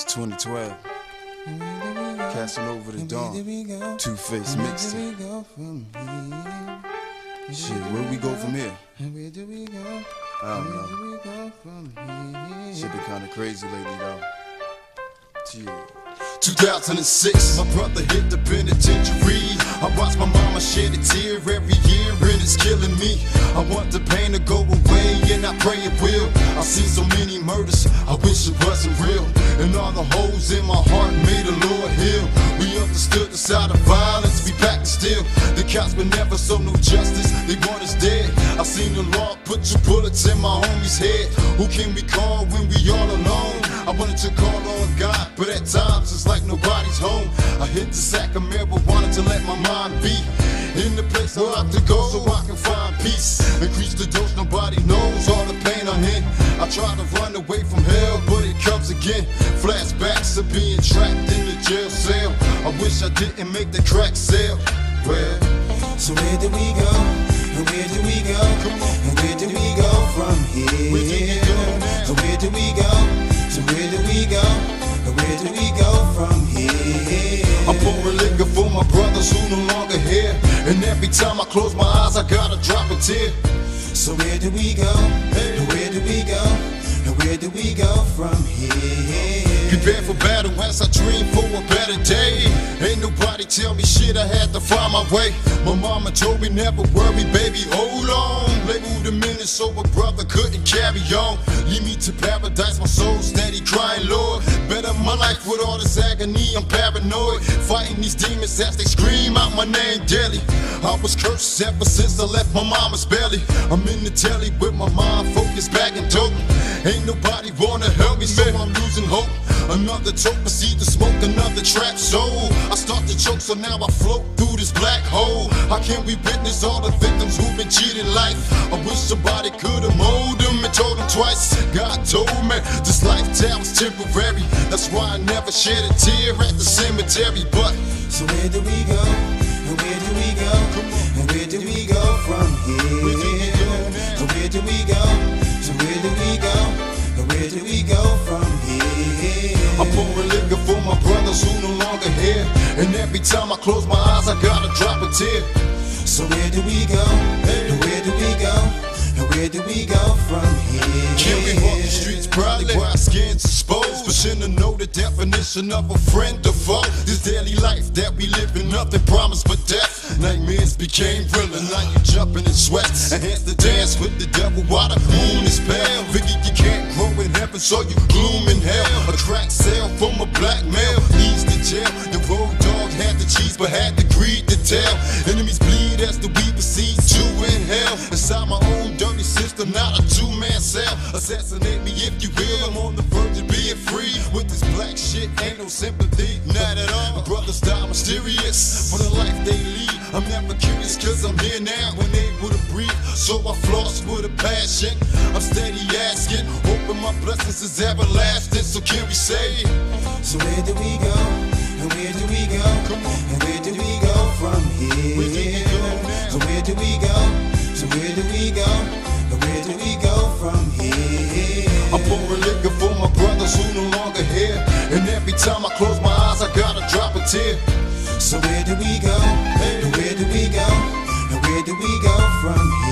It's 2012. KASINOVA the Dawn. Two-Face mixtape. Shit, where we go from here? I don't know. Shit been kinda crazy lately though. Yeah. 2006, my brother hit the penitentiary. I watched my mama shed a tear every year and it's killing me. I want the pain to go away and I pray it will. I've seen so many murders, I wish it wasn't real. And all the holes in my heart made the Lord heal. We understood the side of violence, we back to steal. The cops but never saw no justice, they want us dead. I seen the law put your bullets in my homie's head. Who can we call when we all alone? I wanted to call on God, but at times it's like nobody's home. I hit the sack of marijuana to let my mind be in the place I have to go so I can find peace. Increase the dose, nobody knows all the pain I'm in. I try to run away from hell, but it comes again. Flashbacks of being trapped in the jail cell. I wish I didn't make the crack sale. Well, so where do we go? And where do we go? And where do we go from here? Where do we go now? So where do we go? So where do we go? And where do we go from here? I'm pouring liquor for my brothers who no longer here. And every time I close my eyes, I gotta drop a tear. So where do we go? And where do we go? And where do we go from here? Prepare for battle as I dream for a better day. Ain't nobody tell me shit, I had to find my way. My mama told me never worry, baby, hold on. Labeled a minute so a brother couldn't carry on. Lead me to paradise, my soul steady crying, Lord. Better my life with all this agony, I'm paranoid. Fighting these demons as they scream out my name daily. I was cursed ever since I left my mama's belly. I'm in the telly with my mind focused back and dope. Ain't nobody wanna help me, so I'm losing hope. Another toke, proceed to smoke another trap soul. I start to choke, so now I float through this black hole. How can we witness all the victims who've been cheated life? I wish somebody could've molded them and told them twice. God told me this lifetime was temporary. That's why I never shed a tear at the cemetery. But so where do we go? And where do we go? And where do we go from here? So where do we go? So where do we go? And where do we go from here? I'm pouring liquor for my brothers who no longer here. And every time I close my eyes, I gotta drop a tear. So where do we go? And where do we go? And where do we go from here? Can we walk the streets proudly while our skin's exposed? But shouldn't know the definition of a friend or foe. This daily life that we live in, nothing promised but death. Nightmares became real and now you jumping in sweats. And hence the dance with the devil while the moon is pale. Figure you can't grow in heaven, so you gloom in hell. A crack sale from a black male leads to jail. The road dog had the cheese but had the greed to tell. Enemies bleed as the weed proceeds to inhale. Inside my own dirty system, not a two-man cell. Assassinate me if you will, I'm on the verge of being free. With this black shit, ain't no sympathy, not at all. My brothers die mysterious for the life they lead. I'm never curious cause I'm here now, unable to breathe. So I floss with a passion, I'm steady asking, hoping my blessings is everlasting. So can we say, so where do we go? And where do we go? And where do we go from here? So where do we go? So where do we go? And where do we go from here? I'm pouring liquor for my brothers who no longer here. And every time I close my eyes, I gotta drop a tear. So where do we go? And where do we go? And where do we go from here?